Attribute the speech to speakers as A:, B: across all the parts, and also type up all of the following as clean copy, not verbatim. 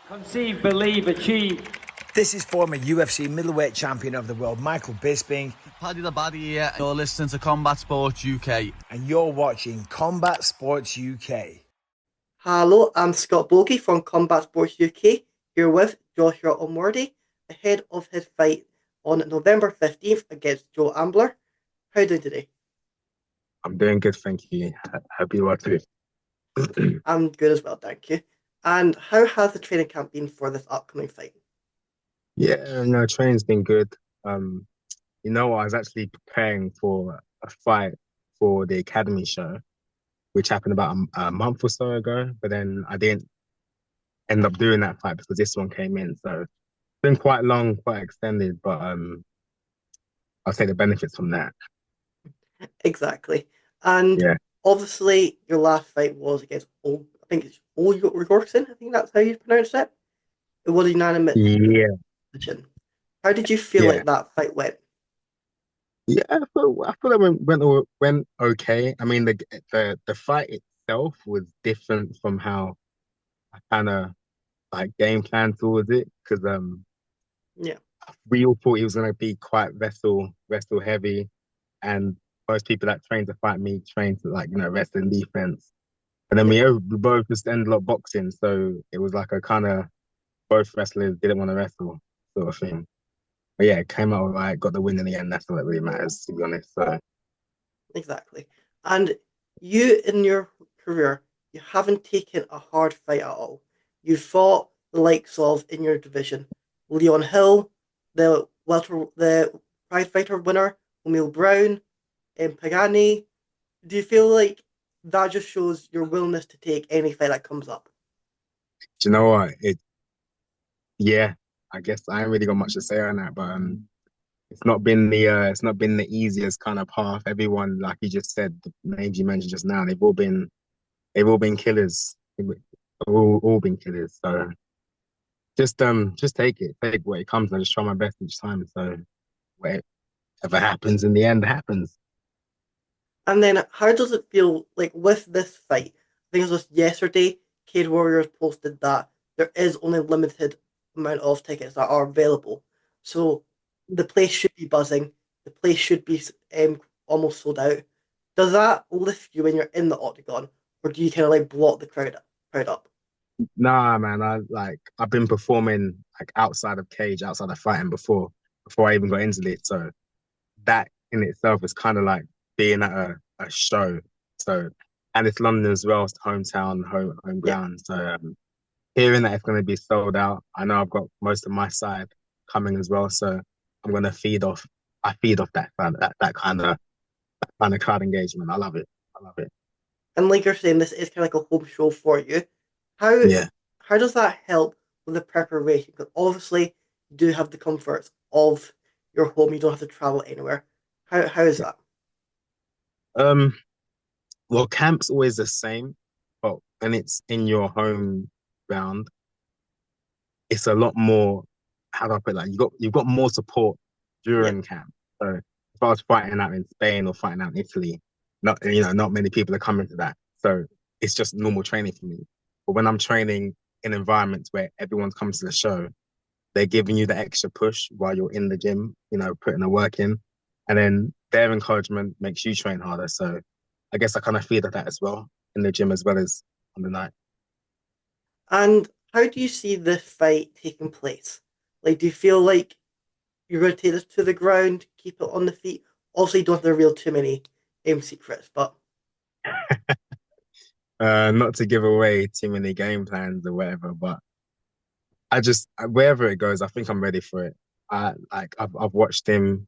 A: Conceive, believe, achieve.
B: This is former UFC middleweight champion of the world, Michael Bisping.
C: Paddy the Baddy here. You're listening to Combat Sports UK.
B: And you're watching Combat Sports UK.
D: Hello, I'm Scott Bogey from Combat Sports UK, here with Joshua Onwordi, ahead of his fight on November 15th against Joe Ambler. How are you doing today?
E: I'm doing good, thank you. Hope you are too.
D: I'm good as well, thank you. And how has the training camp been for this upcoming fight?
E: Yeah, no, training's been good. You know what? I was actually preparing for a fight for the Academy show, which happened about a month or so ago, but then I didn't end up doing that fight because this one came in. So it's been quite long, quite extended, but I'll take the benefits from that.
D: Exactly. And
E: Yeah.
D: obviously, your last fight was against I think it's Olgorsen. I think that's how you pronounce it. It was a unanimous decision. How did you feel like that fight went?
E: Yeah, I thought it went okay. I mean, the fight itself was different from how I kind of like game plan towards it because we all thought he was gonna be quite wrestle heavy, and most people that train to fight me train to wrestling defense. And then we both just ended up boxing, so it was like a kind of both wrestlers didn't want to wrestle sort of thing. But yeah, it came out right, got the win in the end. That's all that really matters, to be honest. So
D: exactly. And you, in your career, you haven't taken a hard fight at all. You fought the likes of, in your division, Leon Hill, the prize fighter winner, O'Neil Brown, and Pagani. Do you feel like that just shows your willingness to take any fight that comes up?
E: do you know what? Yeah, I guess I ain't really got much to say on that, but it's not been the easiest kind of path. Everyone, like you just said, the names you mentioned just now, they've all been killers. They've all been killers. So just take what it comes and just try my best each time. So whatever happens in the end happens.
D: And then how does it feel like with this fight? I think it was just yesterday, Cage Warriors posted that there is only limited amount of tickets that are available. So the place should be buzzing. The place should be almost sold out. Does that lift you when you're in the octagon, or do you kind of like block the crowd up?
E: Nah, man, I've been performing like outside of cage, outside of fighting before I even got into it. So that in itself is kind of like being at a show. So, and it's London as well, it's hometown, home ground. So hearing that it's going to be sold out, I know I've got most of my side coming as well. So I'm going to feed off that kind of crowd engagement. I love it.
D: And like you're saying, this is kind of like a home show for you. How does that help with the preparation? Because obviously you do have the comforts of your home. You don't have to travel anywhere. How is that?
E: Well, camp's always the same, but when it's in your home ground, it's a lot more. How do I put it? Like you've got more support during camp. So if I was fighting out in Spain or fighting out in Italy, not many people are coming to that. So it's just normal training for me. But when I'm training in environments where everyone's coming to the show, they're giving you the extra push while you're in the gym, putting the work in. And then their encouragement makes you train harder. So I guess I kind of feed off that as well in the gym as well as on the night.
D: And how do you see this fight taking place? Like, do you feel like you're going to take this to the ground, keep it on the feet? Obviously, you don't have to reveal too many secrets, but
E: not to give away too many game plans or whatever, but wherever it goes, I think I'm ready for it. I've watched him,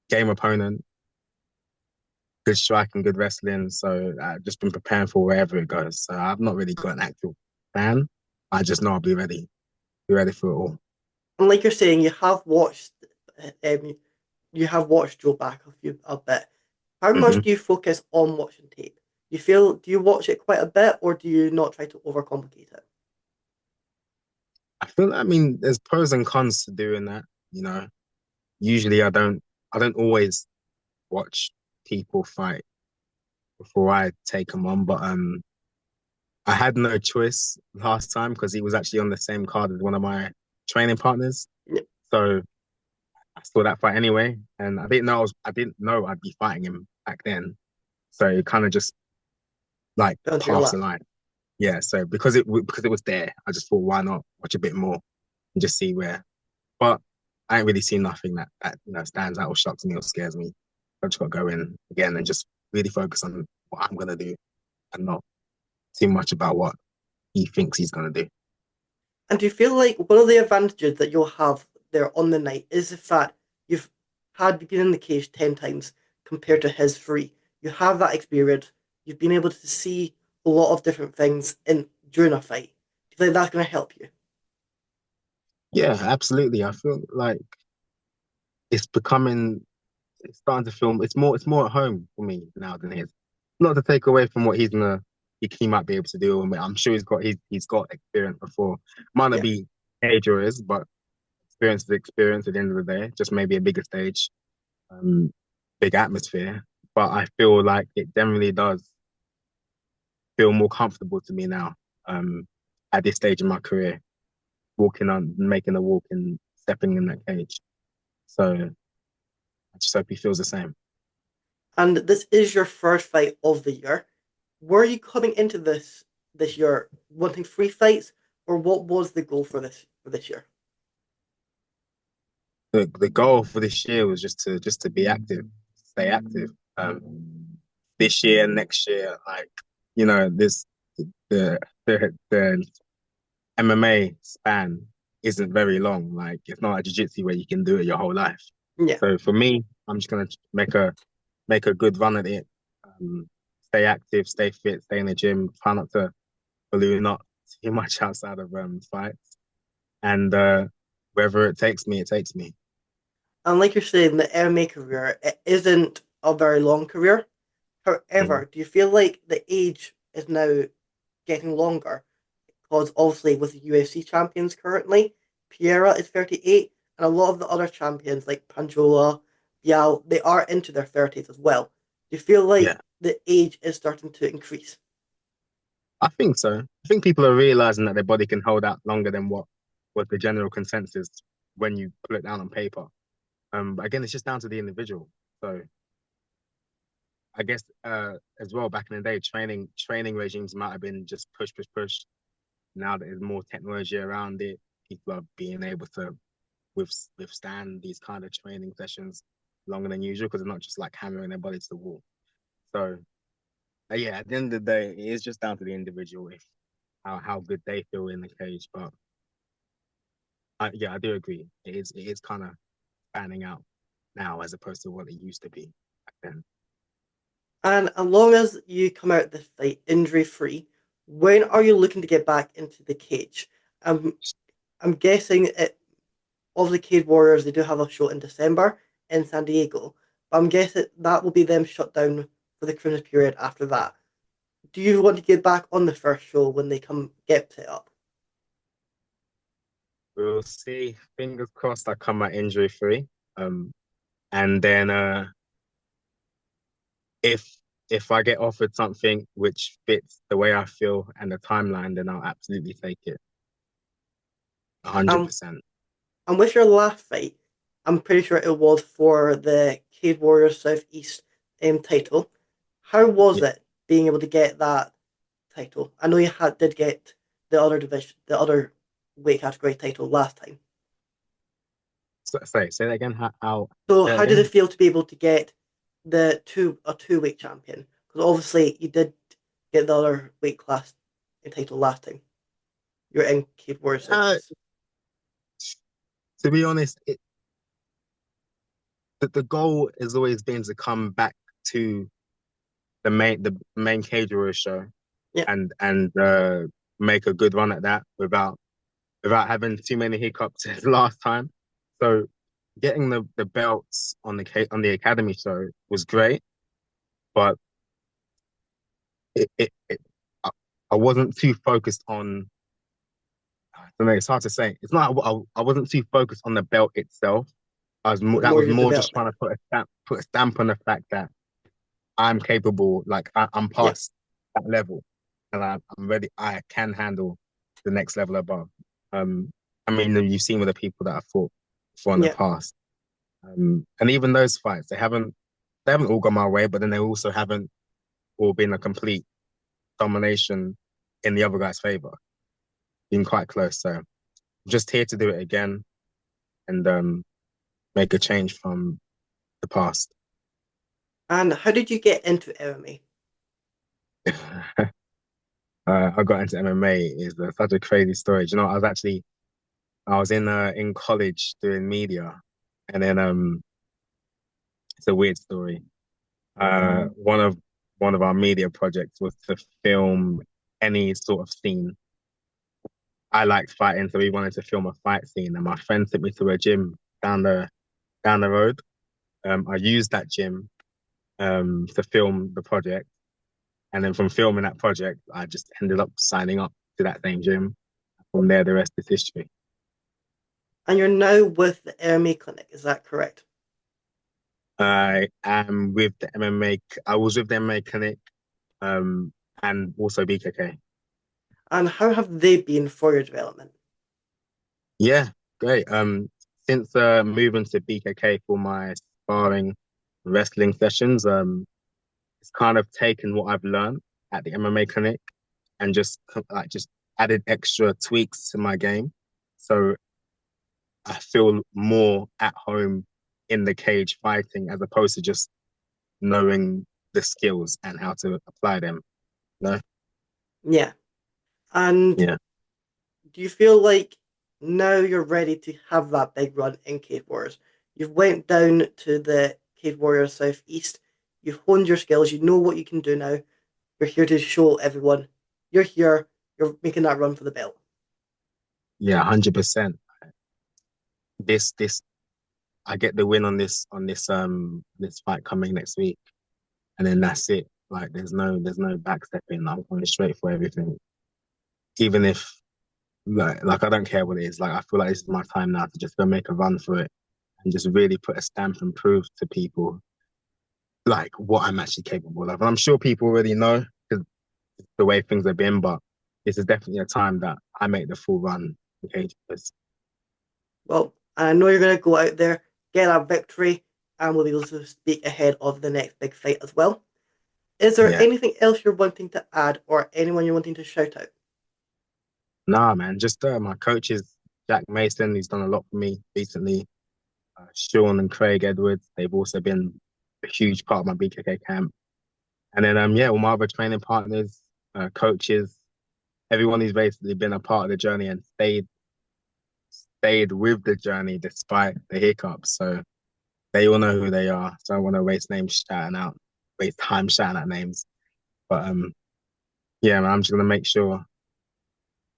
E: game opponent, good striking, good wrestling. So I've just been preparing for wherever it goes. So I've not really got an actual plan. I just know I'll be ready for it all.
D: and like you're saying, you have watched Joe back a bit. How much do you focus on watching tape? Do you watch it quite a bit, or do you not try to overcomplicate it?
E: I mean, there's pros and cons to doing that. Usually I don't always watch people fight before I take them on, but I had no choice last time because he was actually on the same card as one of my training partners.
D: Yeah,
E: So I saw that fight anyway, and I didn't know I'd be fighting him back then. So it kind of just like
D: fell into your
E: passed the
D: lap.
E: line. Yeah. So because it was there, I just thought why not watch a bit more and just see where. But I ain't really seen nothing that stands out or shocks me or scares me. I just got to go in again and just really focus on what I'm gonna do and not too much about what he thinks he's gonna do.
D: And do you feel like one of the advantages that you'll have there on the night is the fact you've had been in the cage 10 times compared to his three? You have that experience. You've been able to see a lot of different things in during a fight. Do you think that's going to help you?
E: Yeah, absolutely. I feel like it's becoming it's starting to feel it's more at home for me now than his. Not to take away from what he might be able to do. I mean, I'm sure he's got experience before. Might not
D: Yeah.
E: be Cage Warriors, but experience is experience at the end of the day. Just maybe a bigger stage, um, big atmosphere. But I feel like it generally does feel more comfortable to me now. At this stage in my career, making a walk and stepping in that cage. So I just hope he feels the same.
D: And this is your first fight of the year. Were you coming into this year wanting three fights, or what was the goal for this year?
E: The goal for this year was just to be active, stay active. This year, next year, like this the MMA span isn't very long. Like it's not like jiu-jitsu where you can do it your whole life.
D: Yeah.
E: So for me, I'm just gonna make a good run at it. Stay active, stay fit, stay in the gym. Try not to balloon up too much outside of fights, and wherever it takes me, it takes me.
D: And like you're saying, the MMA career, it isn't a very long career.
E: Mm.
D: However, do you feel like the age is now getting longer? Because obviously, with the UFC champions currently, Piera is 38, and a lot of the other champions like Panjola, Bial, they are into their 30s as well. Do you feel
E: Yeah.
D: like the age is starting to increase?
E: I think so. I think people are realizing that their body can hold out longer than what was the general consensus when you put it down on paper. But again, it's just down to the individual. So I guess as well back in the day, training regimes might have been just push, push, push. Now that there's more technology around it, people are being able to withstand these kind of training sessions longer than usual because they're not just like hammering their body to the wall. So yeah, at the end of the day, it is just down to the individual if how good they feel in the cage. But yeah, I do agree. It is kind of fanning out now as opposed to what it used to be back then.
D: And as long as you come out this fight injury free, when are you looking to get back into the cage? Um, I'm guessing it of the Cage Warriors, they do have a show in December in San Diego. But I'm guessing that will be them shut down for the Christmas period after that. Do you want to get back on the first show when they come get set up?
E: We'll see. Fingers crossed I come out injury free. Um, and then if if I get offered something which fits the way I feel and the timeline, then I'll absolutely take it.
D: Um,
E: 100%.
D: and with your last fight, I'm pretty sure it was for the Cage Warriors Southeast title. How was
E: Yeah.
D: it being able to get that title? I know you did get the other weight category title last time.
E: Say that again.
D: So
E: Say that
D: how did it
E: again.
D: feel to be able to get the two-weight champion? Because obviously you did get the other weight class title last time. You're in Cage Warriors
E: Uh,
D: Southeast.
E: to be honest, the goal has always been to come back to the main Cage Warriors show
D: Yeah.
E: and make a good run at that without having too many hiccups as last time. So getting the belts on the Academy show was great, but it I, I wasn't too focused on. I don't know. It's hard to say. It's not. I wasn't too focused on the belt itself.
D: With
E: That
D: more
E: was
D: your
E: more just
D: development.
E: trying to put a stamp on the fact that I'm capable. Like I'm
D: Yeah.
E: past that level. and I'm ready. I can handle the next level above. I mean, you've seen with the people that I fought for in the
D: Yeah.
E: past, and even those fights, they haven't all gone my way, but then they also haven't all been a complete domination in the other guy's favor. Been quite close, so I'm just here to do it again and make a change from the past.
D: And how did you get into MMA?
E: I got into MMA is such a crazy story. Do you know, I was in college doing media, and then it's a weird story. One of our media projects was to film any sort of scene. I liked fighting, so we wanted to film a fight scene, and my friend took me to a gym down the road. I used that gym to film the project, and then from filming that project, I just ended up signing up to that same gym. From there, the rest is history.
D: And you're now with the MMA clinic, is that correct?
E: I am with the MMA. I was with the MMA clinic, and also BKK.
D: And how have they been for your development?
E: Yeah, great. Since moving to BKK for my sparring wrestling sessions, it's kind of taken what I've learned at the MMA clinic and just added extra tweaks to my game. So I feel more at home in the cage fighting as opposed to just knowing the skills and how to apply them. No?
D: Yeah. And
E: Yeah.
D: do you feel like now you're ready to have that big run in Cage Warriors? You've went down to the Cage Warriors Southeast. You've honed your skills. You know what you can do now. You're here to show everyone. You're here. You're making that run for the belt.
E: Yeah, 100%. This I get the win on this fight coming next week, and then that's it. Like there's no backstepping. I'm going straight for everything. Even if like I don't care what it is. Like I feel like this is my time now to just go make a run for it and just really put a stamp and prove to people like what I'm actually capable of. And I'm sure people already know because the way things have been, but this is definitely a time that I make the full run. Okay,
D: Well, I know you're going to go out there, get a victory, and we'll be able to speak ahead of the next big fight as well. Is there
E: yeah.
D: anything else you're wanting to add or anyone you're wanting to shout out?
E: Nah, man. Just my coaches, Jack Mason, he's done a lot for me recently. Sean and Craig Edwards, they've also been a huge part of my BKK camp. And then yeah, all my other training partners, coaches, everyone who's basically been a part of the journey and stayed with the journey despite the hiccups. So they all know who they are. So I don't want to waste time shouting out names. But yeah, man, I'm just gonna make sure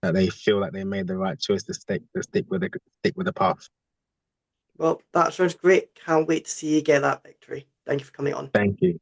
E: that they feel like they made the right choice to stick with the path.
D: Well, that sounds great. Can't wait to see you get that victory. Thank you for coming on.
E: Thank you.